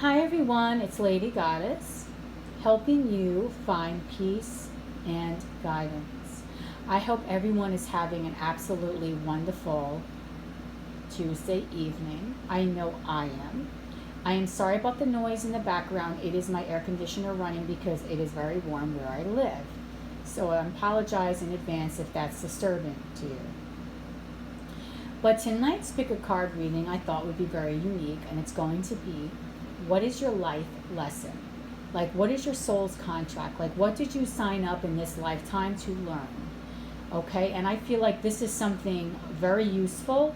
Hi everyone, it's Lady Goddess, helping you find peace and guidance. I hope everyone is having an absolutely wonderful Tuesday evening. I know I am. I am sorry about the noise in the background. It is my air conditioner running because it is very warm where I live. So I apologize in advance if that's disturbing to you. But tonight's pick a card reading I thought would be very unique, and it's going to be, what is your life lesson? Like, what is your soul's contract? Like, what did you sign up in this lifetime to learn? Okay, and I feel like this is something very useful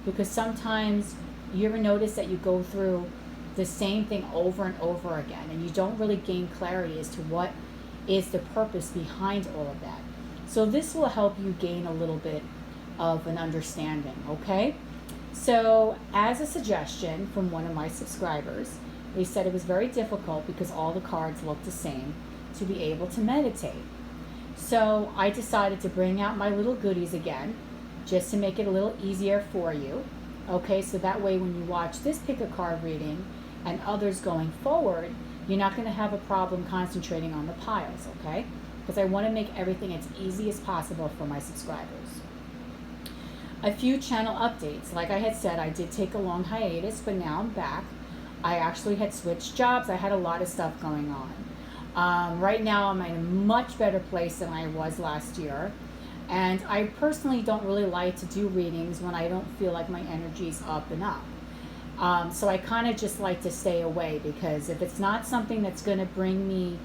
because sometimes you ever notice that you go through the same thing over and over again and you don't really gain clarity as to what is the purpose behind all of that. So this will help you gain a little bit of an understanding, okay? So as a suggestion from one of my subscribers, they said it was very difficult because all the cards look the same to be able to meditate. So I decided to bring out my little goodies again just to make it a little easier for you. Okay, so that way when you watch this pick a card reading and others going forward, you're not going to have a problem concentrating on the piles, okay? Because I want to make everything as easy as possible for my subscribers. A few channel updates. Like I had said, I did take a long hiatus, but now I'm back. I actually had switched jobs. I had a lot of stuff going on. Right now I'm in a much better place than I was last year. And I personally don't really like to do readings when I don't feel like my energy's up and up. So I kind of just like to stay away, because if it's not something that's going to bring me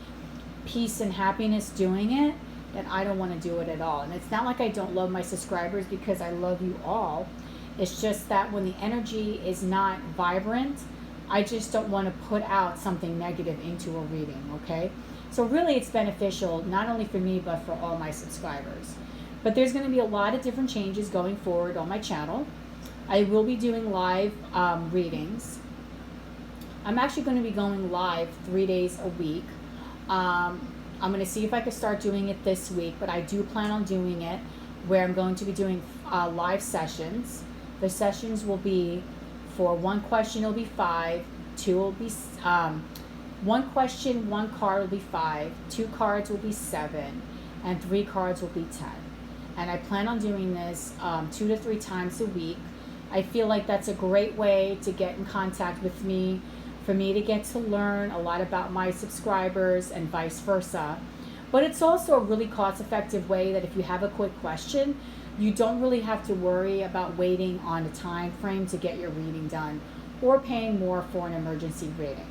peace and happiness doing it, then I don't want to do it at all. And it's not like I don't love my subscribers, because I love you all. It's just that when the energy is not vibrant, I just don't want to put out something negative into a reading, okay? So really it's beneficial, not only for me, but for all my subscribers. But there's going to be a lot of different changes going forward on my channel. I will be doing live readings. I'm actually going to be going live 3 days a week. I'm going to see if I can start doing it this week, but I do plan on doing it where I'm going to be doing live sessions. The sessions will be, for one question it'll be 5, two will be one question, one card will be 5, 2 cards will be 7, and 3 cards will be 10. And I plan on doing this 2 to 3 times a week. I feel like that's a great way to get in contact with me, for me to get to learn a lot about my subscribers and vice versa. But it's also a really cost-effective way that if you have a quick question, you don't really have to worry about waiting on a time frame to get your reading done or paying more for an emergency reading.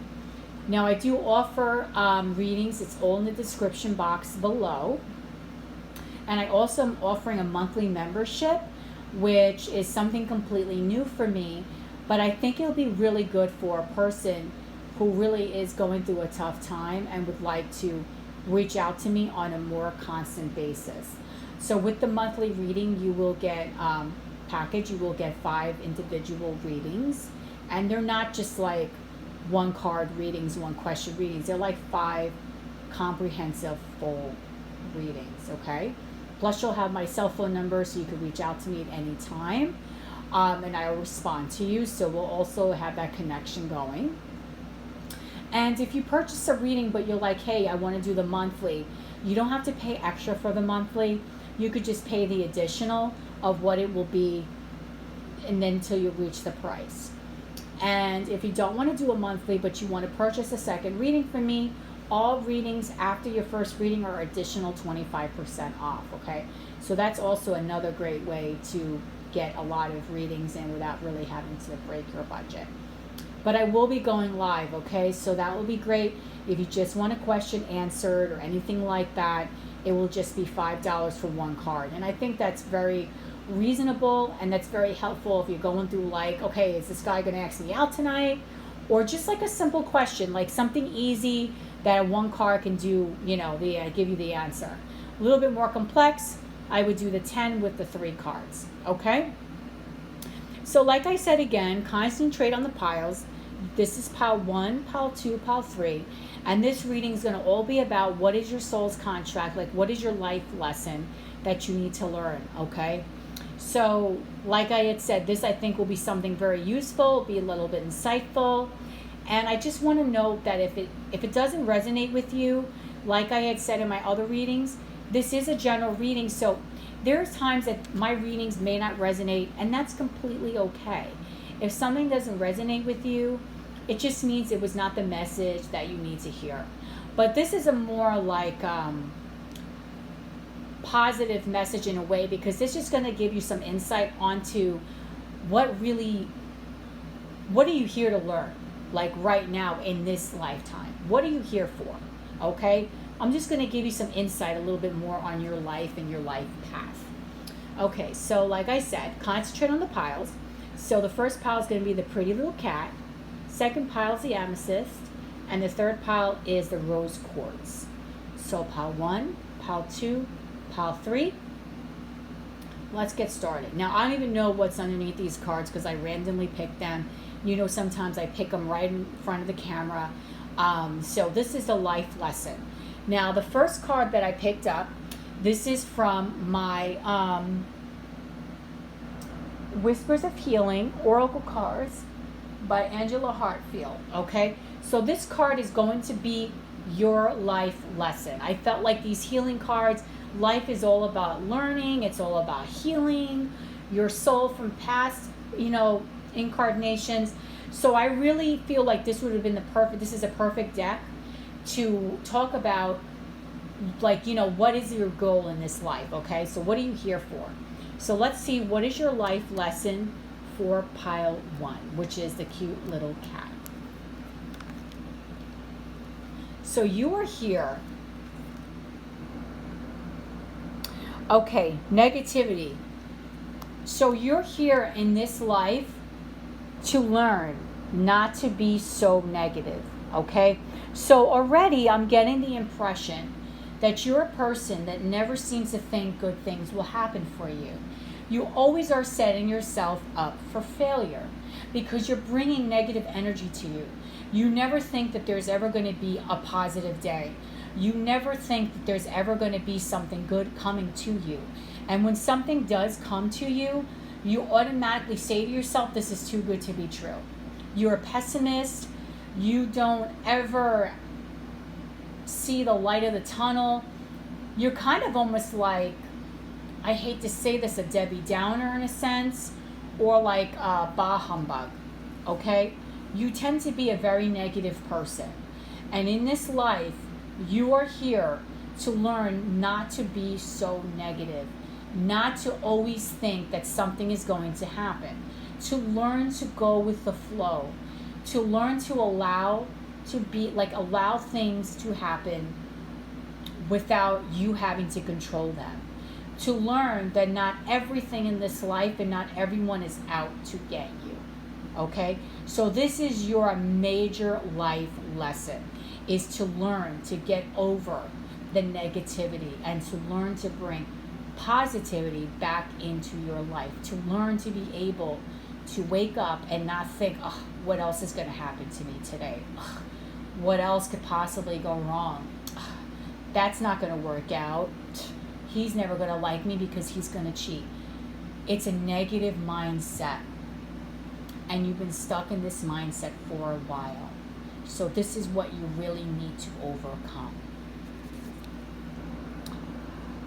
Now I do offer readings. It's all in the description box below. And I also am offering a monthly membership, which is something completely new for me, but I think it'll be really good for a person who really is going through a tough time and would like to reach out to me on a more constant basis. So with the monthly reading, you will get package, you will get 5 individual readings, and they're not just like 1 card readings, 1 question readings. They're like 5 comprehensive full readings, okay? Plus you'll have my cell phone number so you can reach out to me at any time, and I'll respond to you. So we'll also have that connection going. And if you purchase a reading but you're like, hey, I want to do the monthly, you don't have to pay extra for the monthly. You could just pay the additional of what it will be, and then until you reach the price. And if you don't want to do a monthly but you want to purchase a second reading from me, all readings after your first reading are additional 25% off, okay? So that's also another great way to get a lot of readings in without really having to break your budget. But I will be going live, okay? So that will be great. If you just want a question answered or anything like that, it will just be $5 for 1 card. And I think that's very reasonable, and that's very helpful if you're going through like, okay, is this guy going to ask me out tonight? Or just like a simple question, like something easy that 1 card can do, you know, give you the answer. A little bit more complex, I would do the 10 with the 3 cards, okay? So like I said again, concentrate on the piles. This is pile 1, pile 2, pile 3. And this reading is going to all be about what is your soul's contract, like what is your life lesson that you need to learn, okay? So like I had said, this I think will be something very useful, be a little bit insightful, And I just want to note that if it doesn't resonate with you, like I had said in my other readings, this is a general reading. So there's times that my readings may not resonate, and that's completely okay. If something doesn't resonate with you, it just means it was not the message that you need to hear. But this is a more like positive message in a way, because this is going to give you some insight onto what are you here to learn, like right now in this lifetime. What are you here for? Okay, I'm just going to give you some insight a little bit more on your life and your life path. Okay, so like I said, concentrate on the piles. So the first pile is going to be the pretty little cat, second pile is the amethyst, and the third pile is the rose quartz. So pile 1, pile 2, pile 3. Let's get started. Now, I don't even know what's underneath these cards because I randomly picked them. You know, sometimes I pick them right in front of the camera. So this is the life lesson. Now, the first card that I picked up, this is from my Whispers of Healing Oracle cards by Angela Hartfield. Okay, so this card is going to be your life lesson. I felt like these healing cards, life is all about learning, it's all about healing your soul from past, incarnations. So I really feel like this would have been this is a perfect deck to talk about, what is your goal in this life, okay? So what are you here for? So let's see, what is your life lesson for pile 1, which is the cute little cat. So you are here. Okay, negativity. So you're here in this life to learn not to be so negative, okay? So already I'm getting the impression that you're a person that never seems to think good things will happen for you. You always are setting yourself up for failure because you're bringing negative energy to you. You never think that there's ever going to be a positive day. You never think that there's ever going to be something good coming to you. And when something does come to you, you automatically say to yourself, this is too good to be true. You're a pessimist. You don't ever see the light of the tunnel. You're kind of almost like, I hate to say this, a Debbie Downer in a sense, or like a bah humbug, okay? You tend to be a very negative person. And in this life, you are here to learn not to be so negative, not to always think that something is going to happen, to learn to go with the flow, to learn to allow things to happen without you having to control them, to learn that not everything in this life and not everyone is out to get you, okay? So this is your major life lesson, is to learn to get over the negativity and to learn to bring positivity back into your life, to learn to be able to wake up and not think, oh, what else is going to happen to me today? Ugh, what else could possibly go wrong? Ugh, that's not going to work out. He's never going to like me because he's going to cheat. It's a negative mindset. And you've been stuck in this mindset for a while. So this is what you really need to overcome.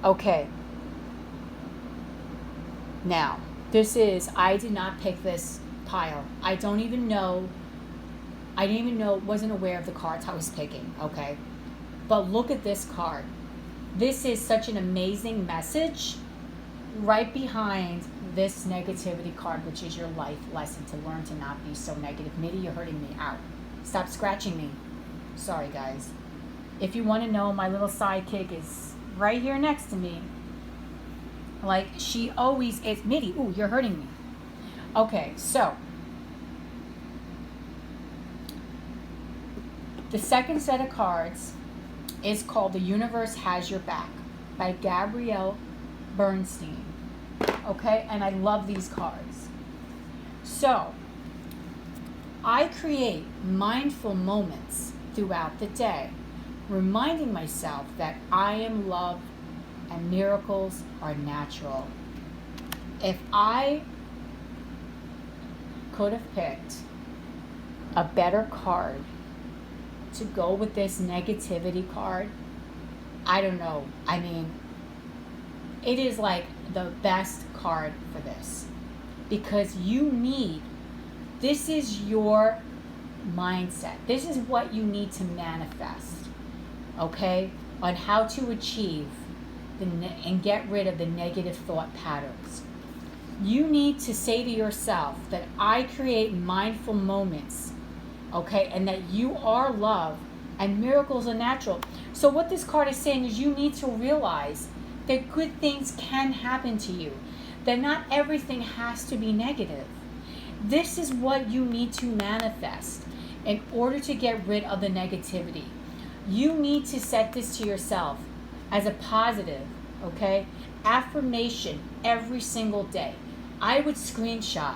Okay. Now, I did not pick this pile. I didn't even know, wasn't aware of the cards I was picking, okay? But look at this card. This is such an amazing message right behind this negativity card, which is your life lesson, to learn to not be so negative. Mitty, you're hurting me. Ow. Stop scratching me. Sorry, guys. If you want to know, my little sidekick is right here next to me. Like she always is. Mitty, ooh, you're hurting me. Okay, so the second set of cards is called The Universe Has Your Back by Gabrielle Bernstein. Okay, and I love these cards. So I create mindful moments throughout the day, reminding myself that I am loved and miracles are natural. If I could have picked a better card to go with this negativity card, I don't know. I mean, it is like the best card for this, because this is your mindset. This is what you need to manifest, okay, on how to achieve and get rid of the negative thought patterns. You need to say to yourself that I create mindful moments, okay, and that you are love and miracles are natural. So what this card is saying is you need to realize that good things can happen to you, that not everything has to be negative. This is what you need to manifest in order to get rid of the negativity. You need to set this to yourself as a positive, okay, affirmation every single day. I would screenshot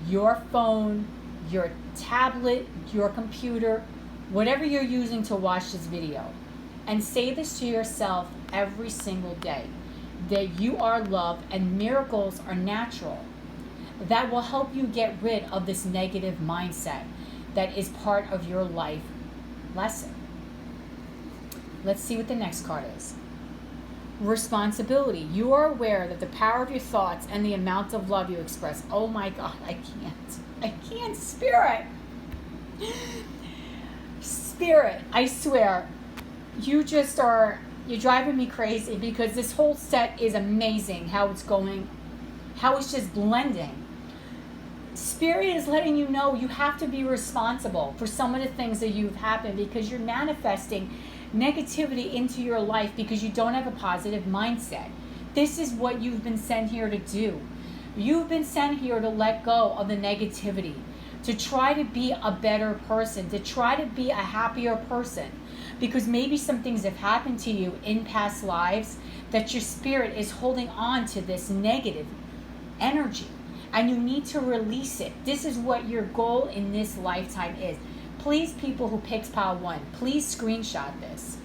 your phone, your tablet, your computer, whatever you're using to watch this video, and say this to yourself every single day, that you are loved and miracles are natural. That will help you get rid of this negative mindset that is part of your life lesson. Let's see what the next card is. Responsibility. You are aware that the power of your thoughts and the amount of love you express. Oh my God, I can't, Spirit. Spirit, I swear, you're driving me crazy, because this whole set is amazing how it's going, how it's just blending. Spirit is letting you know you have to be responsible for some of the things that you've happened, because you're manifesting negativity into your life because you don't have a positive mindset. This is what you've been sent here to do. You've been sent here to let go of the negativity, to try to be a better person, to try to be a happier person, because maybe some things have happened to you in past lives that your spirit is holding on to this negative energy, and you need to release it. This is what your goal in this lifetime is. Please, people who picked pile 1, please screenshot this,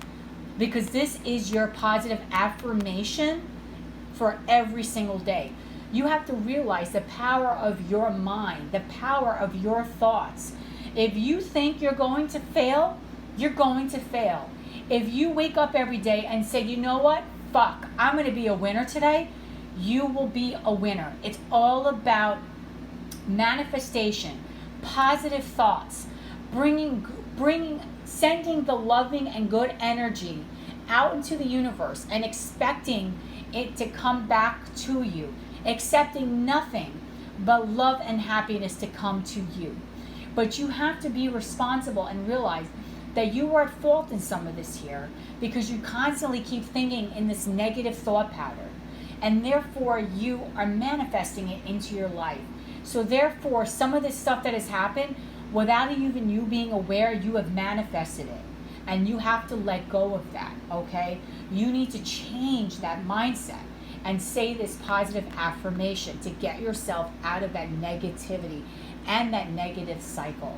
because this is your positive affirmation for every single day. You have to realize the power of your mind, the power of your thoughts. If you think you're going to fail, you're going to fail. If you wake up every day and say, you know what, fuck, I'm going to be a winner today, you will be a winner. It's all about manifestation, positive thoughts, sending the loving and good energy out into the universe and expecting it to come back to you, accepting nothing but love and happiness to come to you. But you have to be responsible and realize that you are at fault in some of this here, because you constantly keep thinking in this negative thought pattern, and therefore you are manifesting it into your life. So therefore, some of this stuff that has happened, without even you being aware, you have manifested it. And you have to let go of that, okay? You need to change that mindset and say this positive affirmation to get yourself out of that negativity and that negative cycle.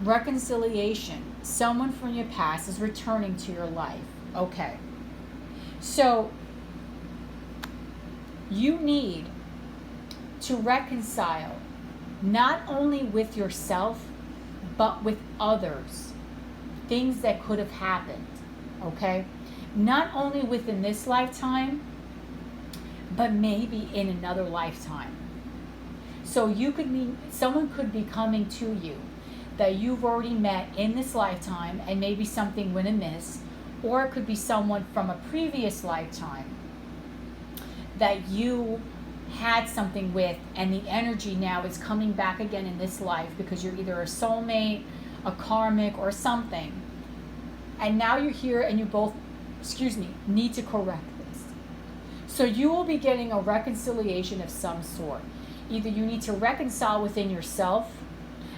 Reconciliation. Someone from your past is returning to your life. Okay. So you need to reconcile not only with yourself, but with others. Things that could have happened. Okay? Not only within this lifetime, but maybe in another lifetime. So someone could be coming to you that you've already met in this lifetime, and maybe something went amiss, or it could be someone from a previous lifetime that you had something with, and the energy now is coming back again in this life because you're either a soulmate, a karmic, or something. And now you're here and you both, need to correct this. So you will be getting a reconciliation of some sort. Either you need to reconcile within yourself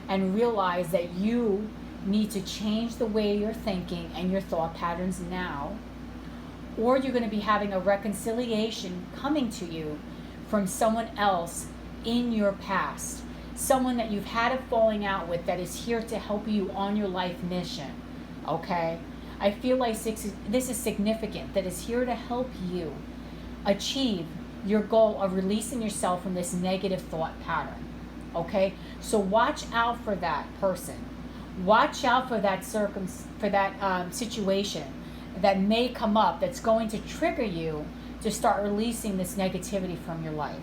and realize that you need to change the way you're thinking and your thought patterns now, or you're going to be having a reconciliation coming to you from someone else in your past, someone that you've had a falling out with that is here to help you on your life mission, okay? I feel like this is significant, that is here to help you achieve your goal of releasing yourself from this negative thought pattern. Okay? So watch out for that person. Watch out for that situation that may come up that's going to trigger you to start releasing this negativity from your life.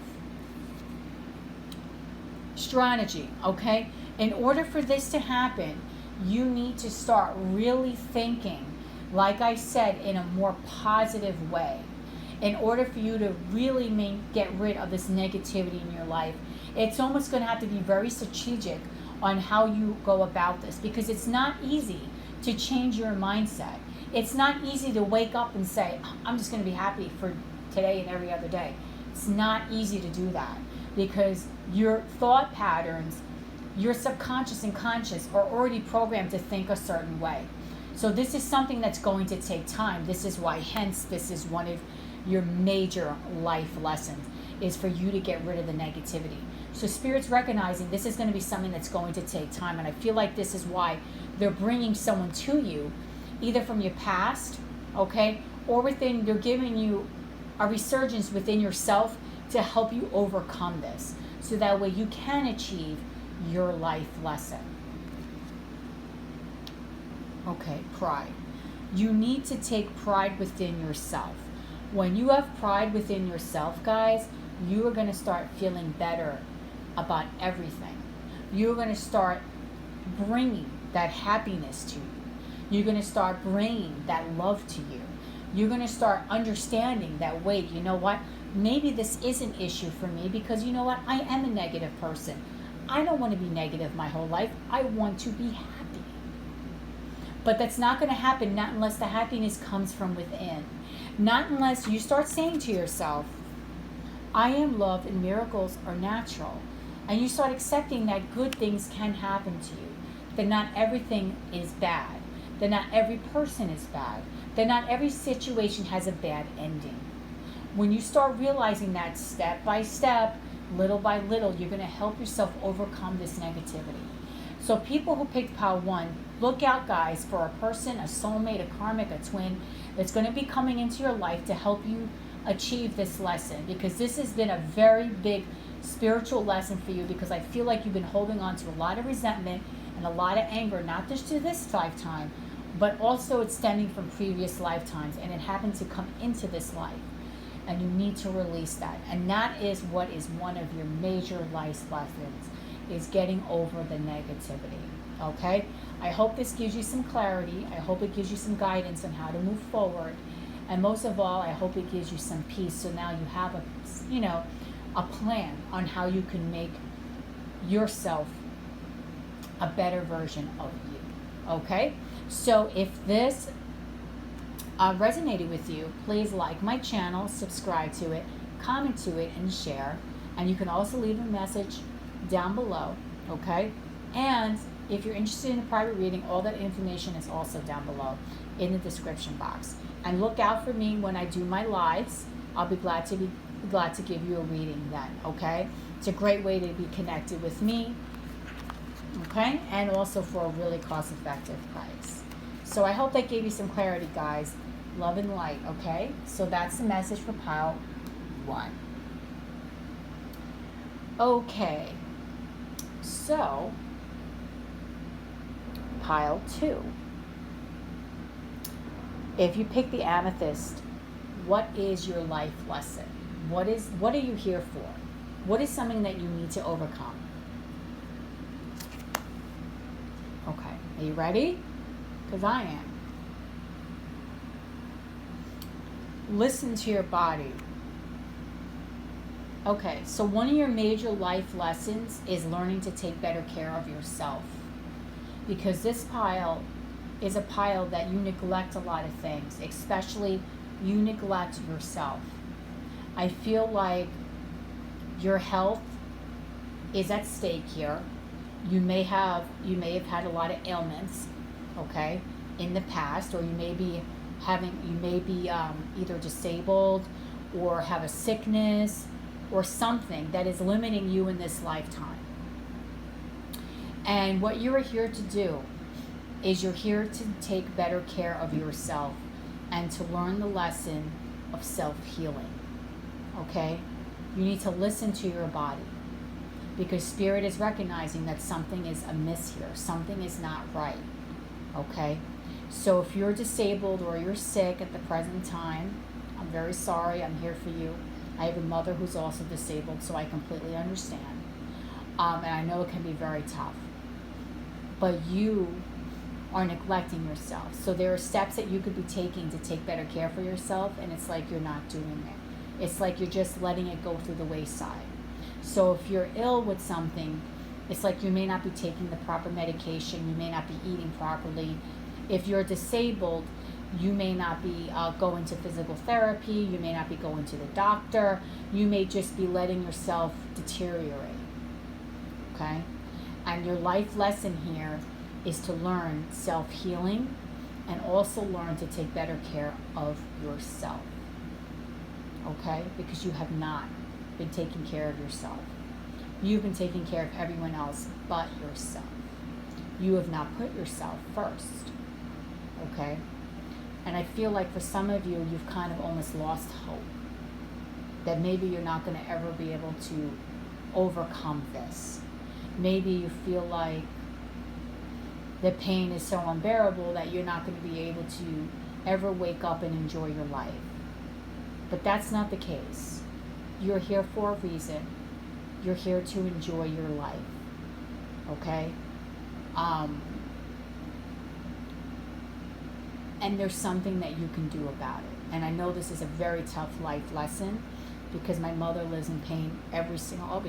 Strategy, okay? In order for this to happen, you need to start really thinking, like I said, in a more positive way. In order for you to really get rid of this negativity in your life, it's almost going to have to be very strategic on how you go about this, because it's not easy to change your mindset. It's not easy to wake up and say, I'm just going to be happy for today and every other day. It's not easy to do that, because your thought patterns, your subconscious and conscious are already programmed to think a certain way. So this is something that's going to take time. This is why, hence, this is one of your major life lessons, is for you to get rid of the negativity. So Spirit's recognizing this is going to be something that's going to take time, and I feel like this is why they're bringing someone to you, either from your past, okay, or they're giving you a resurgence within yourself to help you overcome this, so that way you can achieve your life lesson. Okay, pride. You need to take pride within yourself. When you have pride within yourself, guys, you are going to start feeling better about everything. You're going to start bringing that happiness to you. You're going to start bringing that love to you. You're going to start understanding that, wait, you know what? Maybe this is an issue for me, because you know what? I am a negative person. I don't want to be negative my whole life. I want to be happy. But that's not going to happen, not unless the happiness comes from within. Not unless you start saying to yourself, I am loved and miracles are natural. And you start accepting that good things can happen to you. That not everything is bad. That not every person is bad. That not every situation has a bad ending. When you start realizing that step by step, little by little, you're going to help yourself overcome this negativity. So people who picked pile 1, look out, guys, for a person, a soulmate, a karmic, a twin that's going to be coming into your life to help you achieve this lesson, because this has been a very big spiritual lesson for you, because I feel like you've been holding on to a lot of resentment and a lot of anger, not just to this lifetime, but also it's stemming from previous lifetimes, and it happened to come into this life, and you need to release that. And that is what is one of your major life lessons, is getting over the negativity. Okay? I hope this gives you some clarity. I hope it gives you some guidance on how to move forward. And most of all, I hope it gives you some peace. So now you have a plan on how you can make yourself a better version of you. Okay? So if this resonated with you, please like my channel, subscribe to it, comment to it, and share. And you can also leave a message down below. Okay? And if you're interested in a private reading, all that information is also down below in the description box. And look out for me when I do my lives. I'll be glad to give you a reading then, okay? It's a great way to be connected with me, okay? And also for a really cost-effective price. So I hope that gave you some clarity, guys. Love and light, okay? So that's the message for pile 1. Okay. So pile 2. If you pick the amethyst, what is your life lesson? What are you here for? What is something that you need to overcome? Okay, are you ready? Because I am. Listen to your body. Okay, so one of your major life lessons is learning to take better care of yourself. Because this pile is a pile that you neglect a lot of things, especially you neglect yourself. I feel like your health is at stake here. You may have had a lot of ailments, okay, in the past, or you may be either disabled or have a sickness or something that is limiting you in this lifetime. And what you are here to do is you're here to take better care of yourself and to learn the lesson of self-healing, okay? You need to listen to your body, because spirit is recognizing that something is amiss here. Something is not right. Okay? So if you're disabled or you're sick at the present time, I'm very sorry. I'm here for you. I have a mother who's also disabled, so I completely understand. And I know it can be very tough. But you are neglecting yourself. So there are steps that you could be taking to take better care for yourself, and it's like you're not doing it. It's like you're just letting it go through the wayside. So if you're ill with something, it's like you may not be taking the proper medication, you may not be eating properly. If you're disabled, you may not be going to physical therapy, you may not be going to the doctor, you may just be letting yourself deteriorate. Okay? And your life lesson here is to learn self-healing and also learn to take better care of yourself. Okay? Because you have not been taking care of yourself. You've been taking care of everyone else but yourself. You have not put yourself first. Okay? And I feel like for some of you, you've kind of almost lost hope. That maybe you're not going to ever be able to overcome this. Maybe you feel like the pain is so unbearable that you're not going to be able to ever wake up and enjoy your life. But that's not the case. You're here for a reason. You're here to enjoy your life. Okay? And there's something that you can do about it. And I know this is a very tough life lesson because my mother lives in pain every single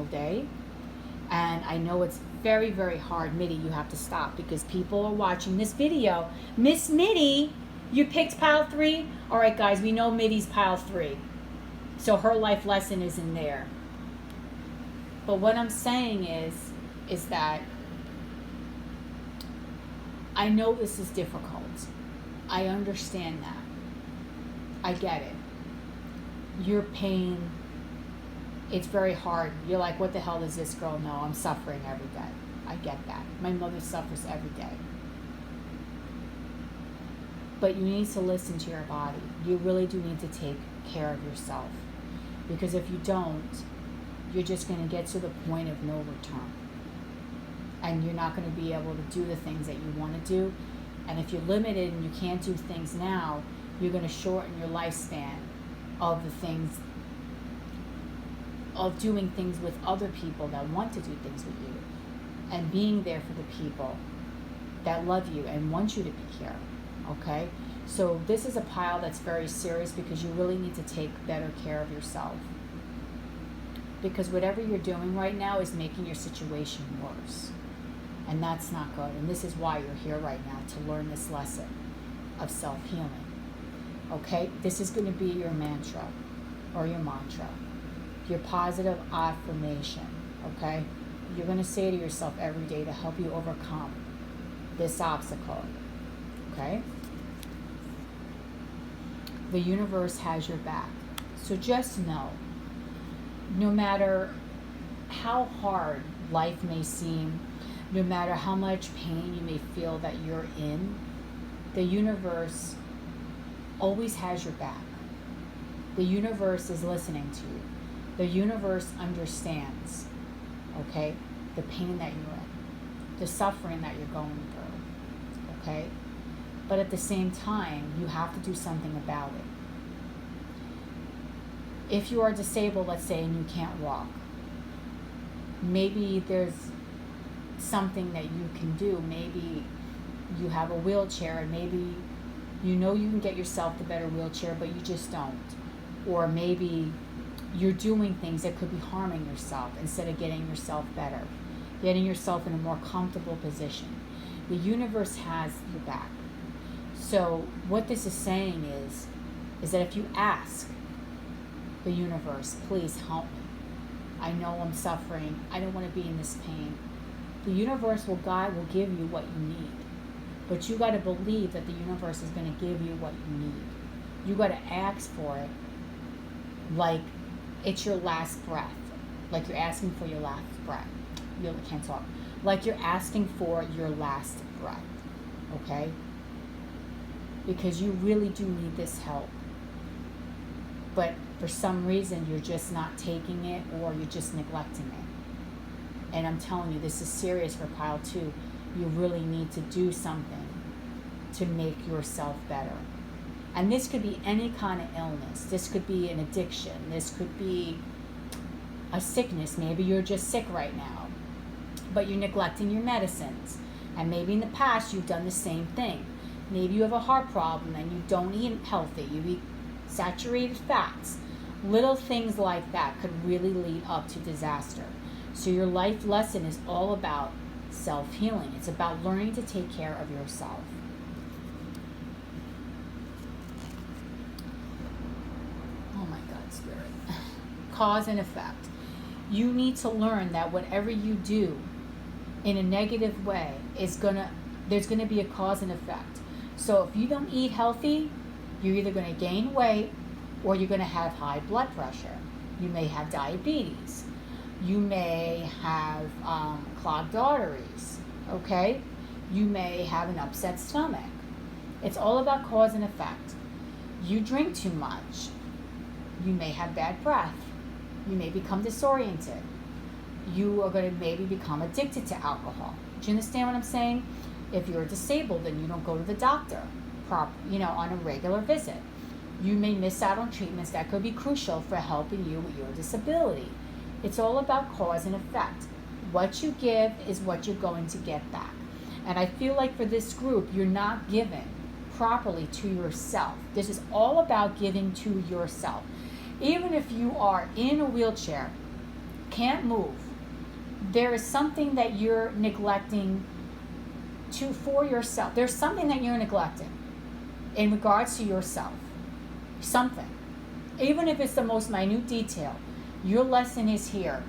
day. And I know it's very, very hard. Mitty, you have to stop because people are watching this video. Miss Mitty, you picked pile 3? All right, guys, we know Mitty's pile 3. So her life lesson is in there. But what I'm saying is that I know this is difficult. I understand that. I get it. Your pain, it's very hard. You're like, what the hell does this girl know? I'm suffering every day. I get that. My mother suffers every day. But you need to listen to your body. You really do need to take care of yourself. Because if you don't, you're just going to get to the point of no return. And you're not going to be able to do the things that you want to do. And if you're limited and you can't do things now, you're going to shorten your lifespan of the things, of doing things with other people that want to do things with you. And being there for the people that love you and want you to be here. Okay? So this is a pile that's very serious because you really need to take better care of yourself. Because whatever you're doing right now is making your situation worse. And that's not good. And this is why you're here right now, to learn this lesson of self-healing. Okay? This is going to be your mantra or your mantra. Your positive affirmation. Okay? You're going to say to yourself every day to help you overcome this obstacle. Okay? The universe has your back. So just know, no matter how hard life may seem, no matter how much pain you may feel that you're in, the universe always has your back. The universe is listening to you. The universe understands, okay, the pain that you're in, the suffering that you're going through, okay? But at the same time, you have to do something about it. If you are disabled, let's say, and you can't walk, maybe there's something that you can do. Maybe you have a wheelchair and maybe you know you can get yourself the better wheelchair, but you just don't. Or maybe you're doing things that could be harming yourself instead of getting yourself better, getting yourself in a more comfortable position. The universe has your back. So what this is saying is that if you ask the universe, please help me. I know I'm suffering. I don't want to be in this pain. The universe will give you what you need. But you got to believe that the universe is going to give you what you need. You got to ask for it like it's your last breath. Like you're asking for your last breath. You can't talk. Like you're asking for your last breath. Okay? Because you really do need this help. But for some reason you're just not taking it, or you're just neglecting it. And I'm telling you, this is serious for pile 2. You really need to do something to make yourself better. And this could be any kind of illness. This could be an addiction. This could be a sickness. Maybe you're just sick right now, but you're neglecting your medicines. And maybe in the past you've done the same thing. Maybe you have a heart problem and you don't eat healthy. You eat saturated fats. Little things like that could really lead up to disaster. So your life lesson is all about self-healing. It's about learning to take care of yourself. Oh my God, Spirit. Cause and effect. You need to learn that whatever you do in a negative way there's gonna be a cause and effect. So if you don't eat healthy, you're either gonna gain weight or you're gonna have high blood pressure. You may have diabetes. You may have clogged arteries, okay? You may have an upset stomach. It's all about cause and effect. You drink too much. You may have bad breath. You may become disoriented. You are going to maybe become addicted to alcohol. Do you understand what I'm saying? If you're disabled, then you don't go to the doctor on a regular visit. You may miss out on treatments that could be crucial for helping you with your disability. It's all about cause and effect. What you give is what you're going to get back. And I feel like for this group, you're not giving properly to yourself. This is all about giving to yourself. Even if you are in a wheelchair, can't move, there is something that you're neglecting for yourself. There's something that you're neglecting in regards to yourself. Something. Even if it's the most minute detail, your lesson is here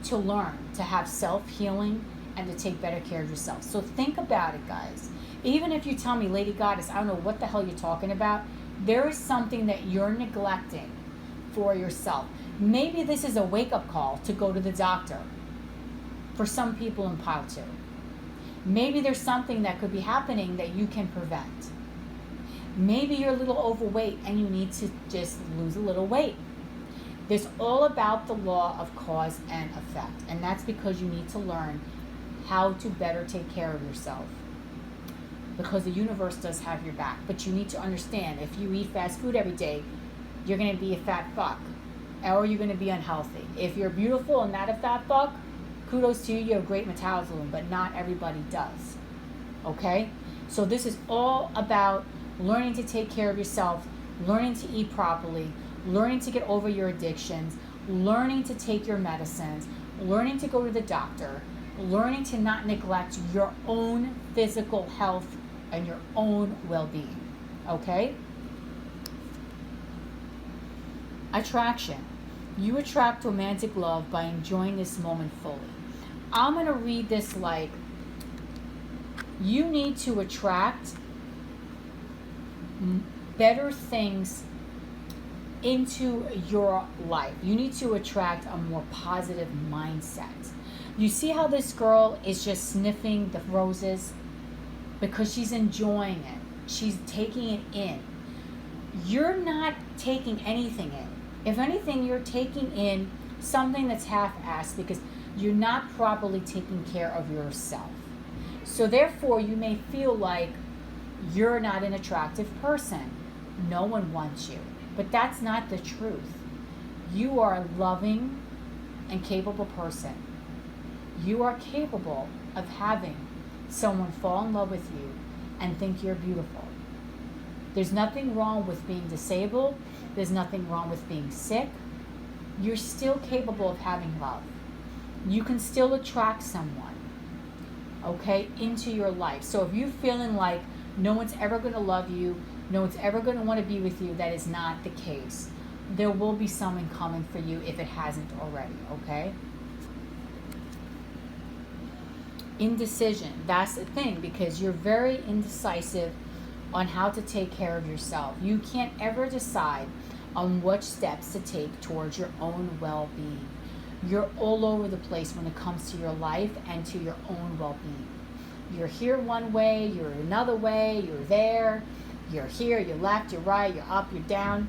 to learn to have self-healing and to take better care of yourself. So think about it, guys. Even if you tell me, Lady Goddess, I don't know what the hell you're talking about, there is something that you're neglecting for yourself. Maybe this is a wake-up call to go to the doctor for some people in pile 2. Maybe there's something that could be happening that you can prevent. Maybe you're a little overweight and you need to just lose a little weight. It's all about the law of cause and effect. And that's because you need to learn how to better take care of yourself. Because the universe does have your back. But you need to understand, if you eat fast food every day, you're going to be a fat fuck. Or you're going to be unhealthy. If you're beautiful and not a fat fuck, kudos to you, you have great metabolism, but not everybody does. Okay? So this is all about learning to take care of yourself, learning to eat properly, learning to get over your addictions, learning to take your medicines, learning to go to the doctor, learning to not neglect your own physical health and your own well-being. Okay? Attraction. You attract romantic love by enjoying this moment fully. I'm going to read this like, you need to attract better things into your life. You need to attract a more positive mindset. You see how this girl is just sniffing the roses? Because she's enjoying it. She's taking it in. You're not taking anything in. If anything, you're taking in something that's half-assed because you're not properly taking care of yourself. So therefore, you may feel like you're not an attractive person. No one wants you. But that's not the truth. You are a loving and capable person. You are capable of having someone fall in love with you and think you're beautiful. There's nothing wrong with being disabled. There's nothing wrong with being sick. You're still capable of having love. You can still attract someone, okay, into your life. So if you're feeling like no one's ever going to love you, no one's ever going to want to be with you, that is not the case. There will be someone coming for you if it hasn't already, okay? Indecision. That's the thing, because you're very indecisive on how to take care of yourself. You can't ever decide on what steps to take towards your own well-being. You're all over the place when it comes to your life and to your own well-being. You're here one way, you're another way, you're there, you're here, you're left, you're right, you're up, you're down.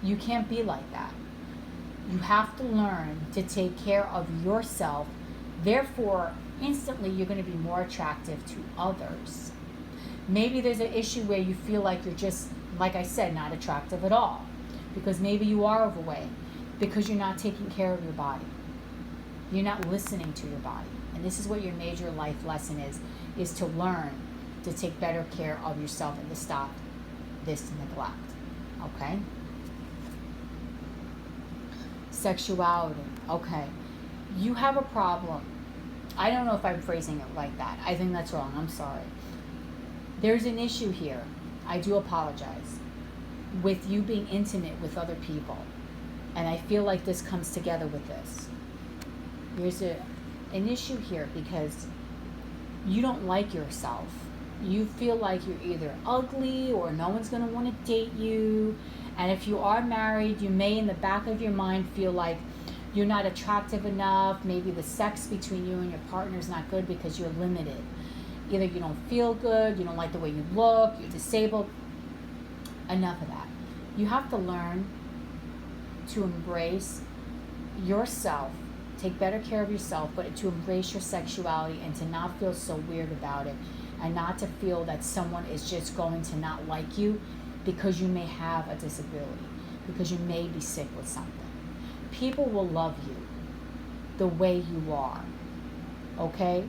You can't be like that. You have to learn to take care of yourself. Therefore, instantly you're going to be more attractive to others. Maybe there's an issue where you feel like you're just, like I said, not attractive at all. Because maybe you are overweight. Because you're not taking care of your body. You're not listening to your body. And this is what your major life lesson is to learn to take better care of yourself and to stop this neglect. Okay? Sexuality. Okay. You have a problem. I don't know if I'm phrasing it like that. I think that's wrong. I'm sorry. There's an issue here. I do apologize. With you being intimate with other people. And I feel like this comes together with this. There's an issue here because you don't like yourself. You feel like you're either ugly or no one's going to want to date you. And if you are married, you may in the back of your mind feel like you're not attractive enough. Maybe the sex between you and your partner is not good because you're limited. Either you don't feel good, you don't like the way you look, you're disabled. Enough of that. You have to learn to embrace yourself, take better care of yourself, but to embrace your sexuality and to not feel so weird about it, and not to feel that someone is just going to not like you because you may have a disability, because you may be sick with something. People will love you the way you are, okay?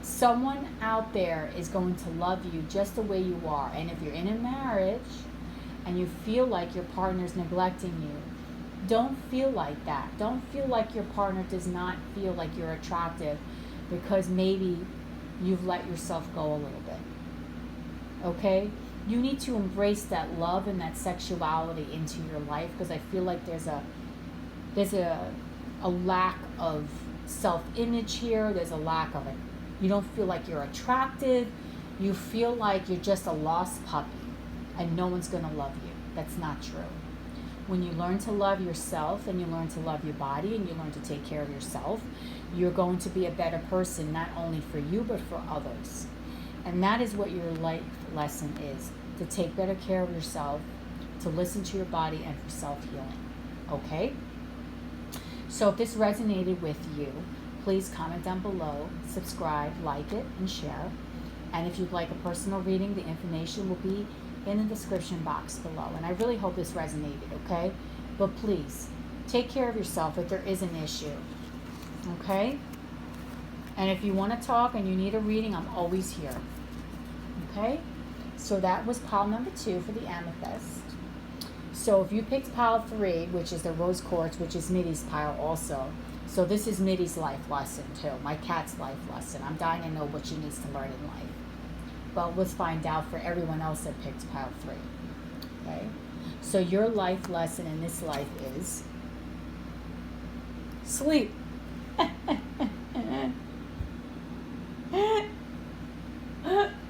Someone out there is going to love you just the way you are. And if you're in a marriage and you feel like your partner's neglecting you, don't feel like that. Don't feel like your partner does not feel like you're attractive because maybe you've let yourself go a little bit. Okay? You need to embrace that love and that sexuality into your life, because I feel like there's a lack of self-image here. There's a lack of it. You don't feel like you're attractive. You feel like you're just a lost puppy and no one's going to love you. That's not true. When you learn to love yourself and you learn to love your body and you learn to take care of yourself, you're going to be a better person, not only for you but for others. And that is what your life lesson is, to take better care of yourself, to listen to your body, and for self-healing. Okay? So if this resonated with you, please comment down below, subscribe, like it, and share. And if you'd like a personal reading, the information will be in the description box below. And I really hope this resonated, okay? But please, take care of yourself if there is an issue, okay? And if you want to talk and you need a reading, I'm always here, okay? So that was pile number 2 for the amethyst. So if you picked pile 3, which is the rose quartz, which is Mitty's pile also. So this is Mitty's life lesson too, my cat's life lesson. I'm dying to know what she needs to learn in life. But let's find out for everyone else that picked pile 3. Okay? So your life lesson in this life is sleep.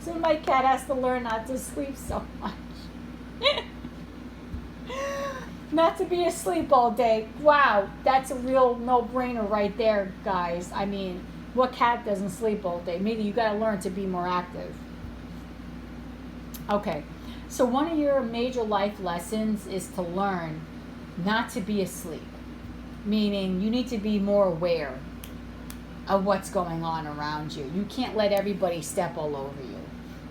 So my cat has to learn not to sleep so much. Not to be asleep all day. Wow, that's a real no-brainer right there, guys. I mean, what cat doesn't sleep all day? Maybe you got to learn to be more active. Okay, so one of your major life lessons is to learn not to be asleep. Meaning you need to be more aware of what's going on around you. You can't let everybody step all over you.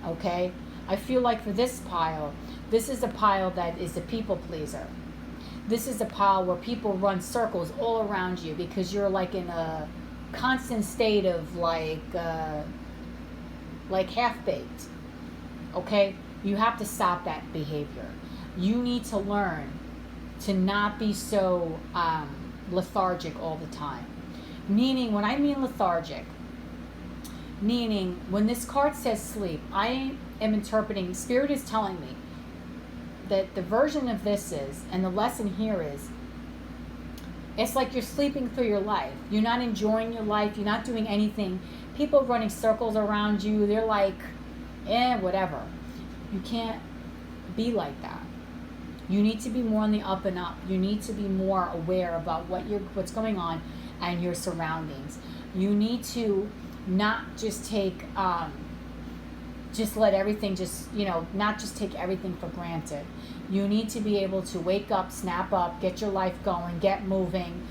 Okay? I feel like for this pile, this is a pile that is a people pleaser. This is a pile where people run circles all around you because you're like in a constant state of like half-baked. Okay? You have to stop that behavior. You need to learn to not be so lethargic all the time. Meaning, when I mean lethargic, meaning when this card says sleep, I am interpreting, Spirit is telling me that the version of this is, and the lesson here is, it's like you're sleeping through your life. You're not enjoying your life. You're not doing anything. People running circles around you. They're like, whatever. You can't be like that. You need to be more on the up and up. You need to be more aware about what's going on and your surroundings. You need to not just take just let everything just, not just take everything for granted. You need to be able to wake up, snap up, get your life going, get moving,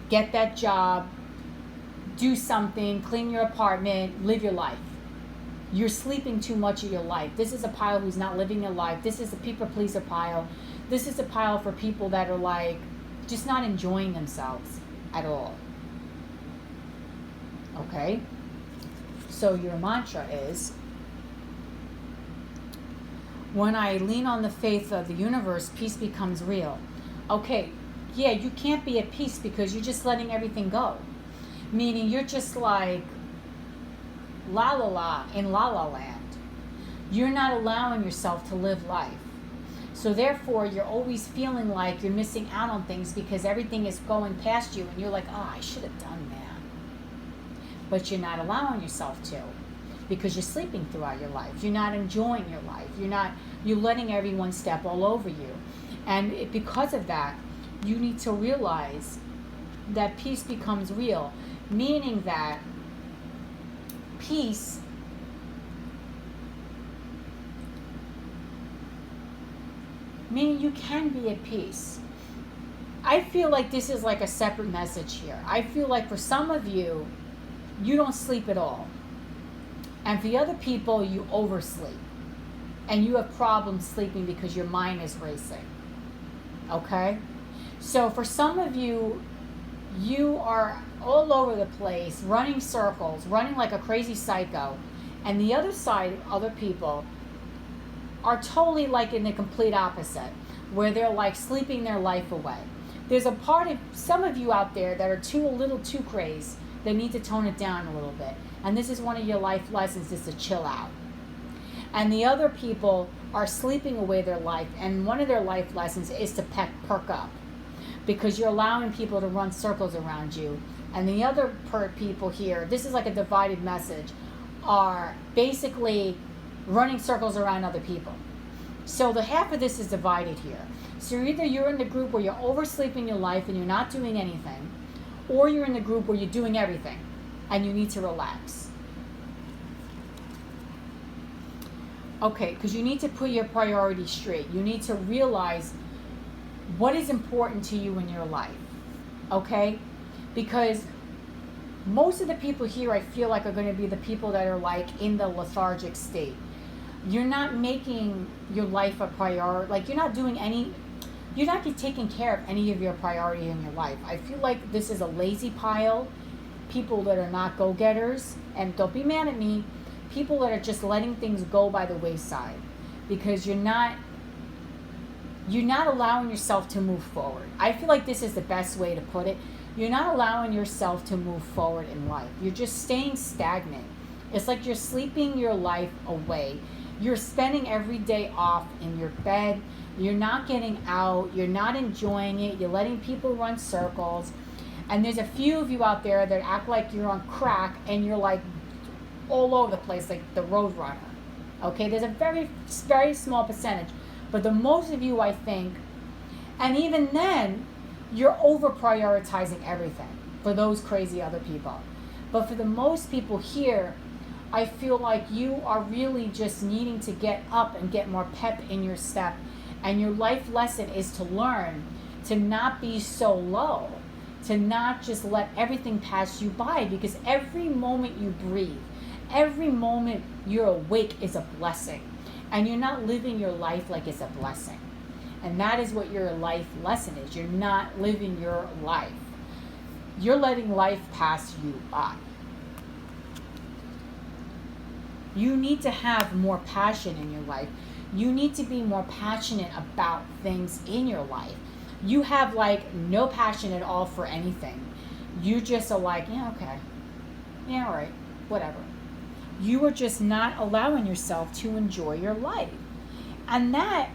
get that job, do something, clean your apartment, live your life. You're sleeping too much of your life. This is a pile who's not living their life. This is a people pleaser pile. This is a pile for people that are like just not enjoying themselves at all. Okay? So your mantra is, when I lean on the faith of the universe, peace becomes real. Okay, yeah, you can't be at peace because you're just letting everything go. Meaning you're just like la la la in la la land. You're not allowing yourself to live life. So therefore, you're always feeling like you're missing out on things because everything is going past you and you're like, oh, I should have done that. But you're not allowing yourself to because you're sleeping throughout your life. You're not enjoying your life. You're letting everyone step all over you. And because of that, you need to realize that peace becomes real, meaning that peace meaning you can be at peace. I feel like this is like a separate message here. I feel like for some of you, you don't sleep at all. And for the other people, you oversleep. And you have problems sleeping because your mind is racing. Okay? So for some of you, you are all over the place, running circles, running like a crazy psycho. And the other side, other people, are totally like in the complete opposite, where they're like sleeping their life away. There's a part of some of you out there that are a little too crazy. They need to tone it down a little bit. And this is one of your life lessons, is to chill out. And the other people are sleeping away their life. And one of their life lessons is to perk up. Because you're allowing people to run circles around you. And the other people here, this is like a divided message, are basically running circles around other people. So the half of this is divided here. So either you're in the group where you're oversleeping your life and you're not doing anything, or you're in the group where you're doing everything and you need to relax. Okay, because you need to put your priorities straight. You need to realize what is important to you in your life. Okay? Because most of the people here, I feel like, are going to be the people that are like in the lethargic state. You're not making your life a priority. Like you're not taking care of any of your priority in your life. I feel like this is a lazy pile. People that are not go-getters, and don't be mad at me, people that are just letting things go by the wayside because you're not allowing yourself to move forward. I feel like this is the best way to put it. You're not allowing yourself to move forward in life. You're just staying stagnant. It's like you're sleeping your life away. You're spending every day off in your bed. You're not getting out. You're not enjoying it. You're letting people run circles. And there's a few of you out there that act like you're on crack and you're like all over the place, like the road runner. Okay, there's a very, very small percentage. But the most of you, I think, and even then, you're over prioritizing everything for those crazy other people. But for the most people here, I feel like you are really just needing to get up and get more pep in your step. And your life lesson is to learn to not be so low, to not just let everything pass you by, because every moment you breathe, every moment you're awake is a blessing. And you're not living your life like it's a blessing. And that is what your life lesson is. You're not living your life. You're letting life pass you by. You need to have more passion in your life. You need to be more passionate about things in your life. You have like no passion at all for anything. You just are like, yeah, okay. Yeah, all right, whatever. You are just not allowing yourself to enjoy your life. And that,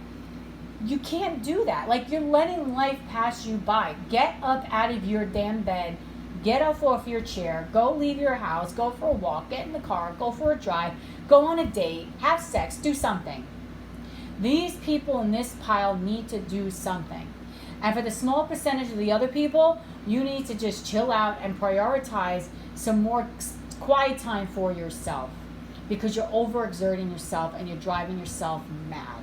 you can't do that. Like you're letting life pass you by. Get up out of your damn bed. Get up off your chair. Go leave your house. Go for a walk. Get in the car. Go for a drive. Go on a date. Have sex. Do something. These people in this pile need to do something. And for the small percentage of the other people, you need to just chill out and prioritize some more quiet time for yourself. because you're overexerting yourself and you're driving yourself mad.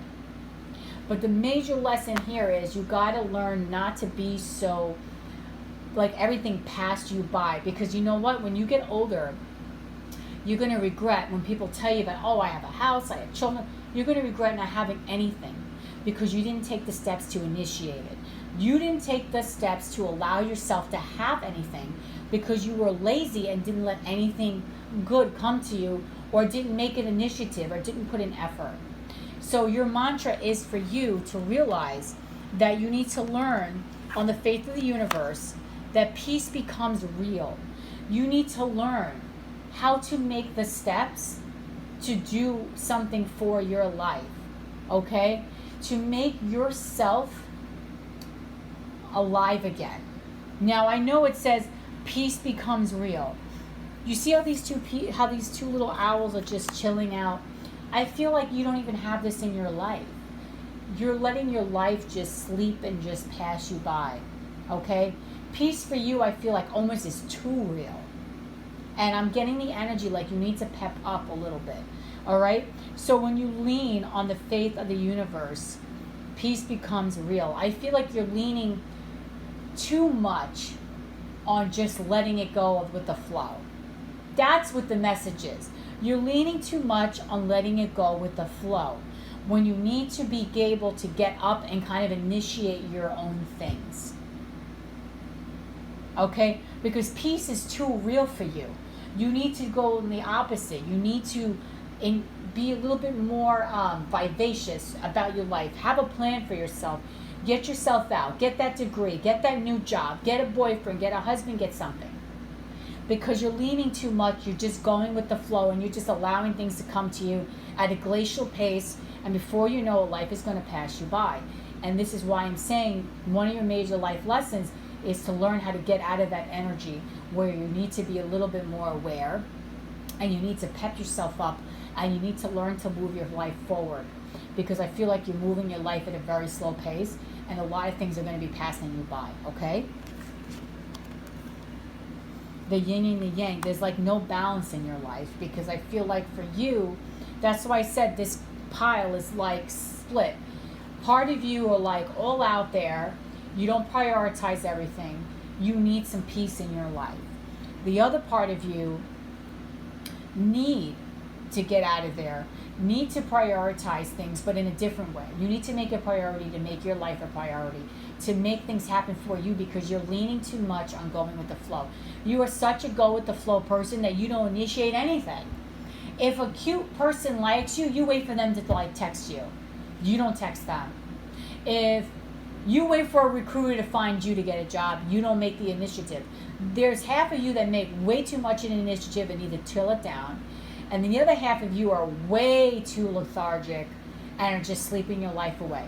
But the major lesson here is you got to learn not to be so like everything passed you by, because you know what, when you get older, you're going to regret when people tell you that, oh, I have a house, I have children. You're going to regret not having anything because you didn't take the steps to initiate it. You didn't take the steps to allow yourself to have anything because you were lazy and didn't let anything good come to you, or didn't make an initiative, or didn't put in effort. So your mantra is for you to realize that you need to learn on the faith of the universe that peace becomes real. You need to learn how to make the steps to do something for your life, okay? To make yourself alive again. Now, I know it says peace becomes real. You see how these two little owls are just chilling out? I feel like you don't even have this in your life. You're letting your life just sleep and just pass you by, okay? Peace for you, I feel like almost is too real. And I'm getting the energy like you need to pep up a little bit, all right? So when you lean on the faith of the universe, peace becomes real. I feel like you're leaning too much on just letting it go with the flow. That's what the message is. You're leaning too much on letting it go with the flow when you need to be able to get up and kind of initiate your own things. Okay? Because peace is too real for you. You need to go in the opposite. You need to be a little bit more vivacious about your life. Have a plan for yourself. Get yourself out. Get that degree. Get that new job. Get a boyfriend. Get a husband. Get something. Because you're leaning too much. You're just going with the flow, and you're just allowing things to come to you at a glacial pace. And before you know it, life is going to pass you by. And this is why I'm saying one of your major life lessons is to learn how to get out of that energy where you need to be a little bit more aware, and you need to pep yourself up, and you need to learn to move your life forward, because I feel like you're moving your life at a very slow pace, and a lot of things are going to be passing you by, okay? The yin and the yang, there's like no balance in your life, because I feel like for you, that's why I said this pile is like split. Part of you are like all out there. You don't prioritize everything. You need some peace in your life. The other part of you need to get out of there, need to prioritize things, but in a different way. You need to make a priority to make your life a priority, to make things happen for you, because you're leaning too much on going with the flow. You are such a go with the flow person that you don't initiate anything. If a cute person likes you, you wait for them to like text you. You don't text them. If you wait for a recruiter to find you to get a job, you don't make the initiative. There's half of you that make way too much of an initiative and need to chill it down. And the other half of you are way too lethargic and are just sleeping your life away.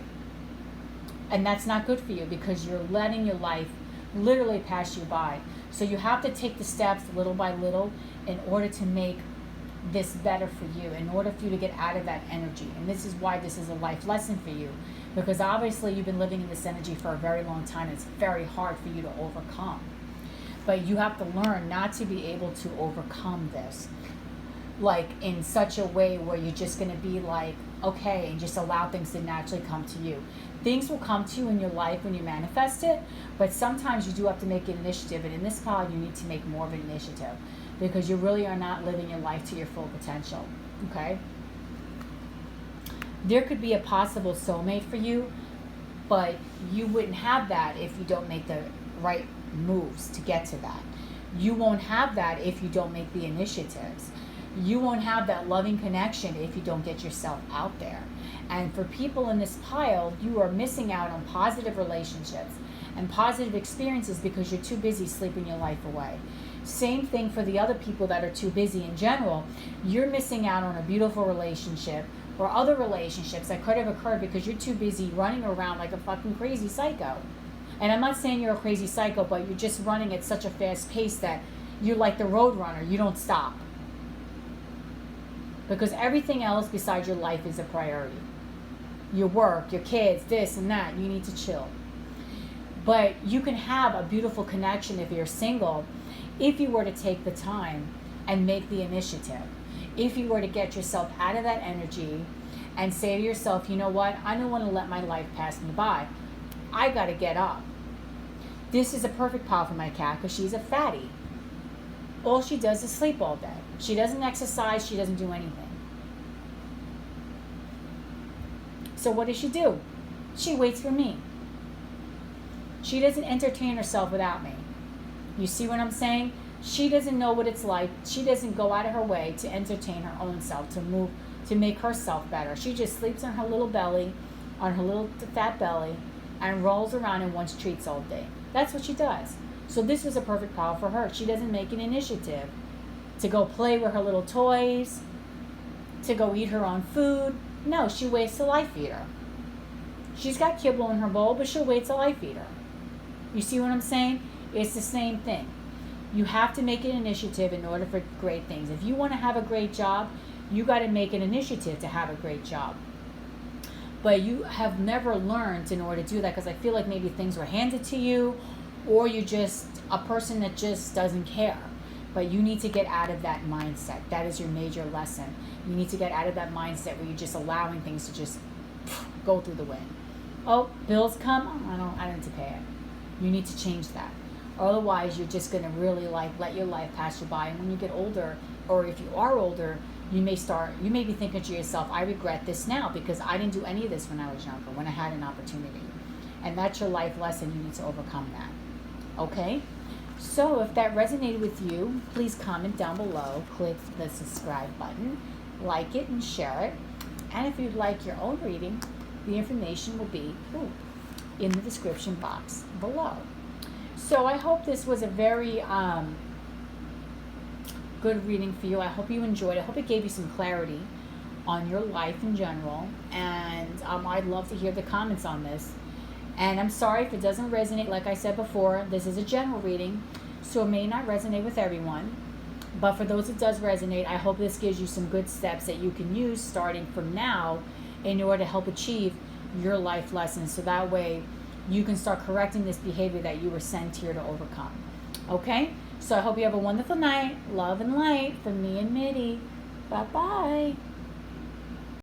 And that's not good for you, because you're letting your life literally pass you by. So you have to take the steps little by little in order to make this better for you, in order for you to get out of that energy. And this is why this is a life lesson for you, because obviously you've been living in this energy for a very long time. It's very hard for you to overcome. But you have to learn not to be able to overcome this like in such a way where you're just going to be like, okay, and just allow things to naturally come to you. Things will come to you in your life when you manifest it, but sometimes you do have to make an initiative. And in this card, you need to make more of an initiative, because you really are not living your life to your full potential, okay? There could be a possible soulmate for you, but you wouldn't have that if you don't make the right moves to get to that. You won't have that if you don't make the initiatives. You won't have that loving connection if you don't get yourself out there. And for people in this pile, you are missing out on positive relationships and positive experiences because you're too busy sleeping your life away. Same thing for the other people that are too busy in general. You're missing out on a beautiful relationship or other relationships that could have occurred because you're too busy running around like a fucking crazy psycho. And I'm not saying you're a crazy psycho, but you're just running at such a fast pace that you're like the road runner. You don't stop. Because everything else besides your life is a priority. Your work, your kids, this and that. You need to chill. But you can have a beautiful connection if you're single, if you were to take the time and make the initiative. if you were to get yourself out of that energy and say to yourself, you know what, I don't want to let my life pass me by. I got to get up. This is a perfect pile for my cat because she's a fatty. All she does is sleep all day. She doesn't exercise. She doesn't do anything. So what does she do? She waits for me. She doesn't entertain herself without me. You see what I'm saying? She doesn't know what it's like. She doesn't go out of her way to entertain her own self, to make herself better. She just sleeps on her little belly, on her little fat belly, and rolls around and wants treats all day. That's what she does. So this was a perfect pile for her. She doesn't make an initiative to go play with her little toys, to go eat her own food. No, she waits till I feed her. She's got kibble in her bowl, but she'll wait till I feed her. You see what I'm saying? It's the same thing. You have to make an initiative in order for great things. If you want to have a great job, you got to make an initiative to have a great job. But you have never learned in order to do that, because I feel like maybe things were handed to you, or you're just a person that just doesn't care. But you need to get out of that mindset. That is your major lesson. You need to get out of that mindset where you're just allowing things to just go through the wind. Oh, bills come? Oh, I don't need to pay it. You need to change that. Otherwise, you're just going to really let your life pass you by. And when you get older, or if you are older, you may be thinking to yourself, I regret this now because I didn't do any of this when I was younger, when I had an opportunity. And that's your life lesson. You need to overcome that. Okay? So if that resonated with you, please comment down below, click the subscribe button, like it and share it. And if you'd like your own reading, the information will be in the description box below. So I hope this was a very good reading for you. I hope you enjoyed it. I hope it gave you some clarity on your life in general. And I'd love to hear the comments on this. And I'm sorry if it doesn't resonate. Like I said before, this is a general reading, so it may not resonate with everyone. But for those it does resonate, I hope this gives you some good steps that you can use starting from now in order to help achieve your life lessons. So that way you can start correcting this behavior that you were sent here to overcome. Okay? So I hope you have a wonderful night. Love and light from me and Mitty. Bye-bye.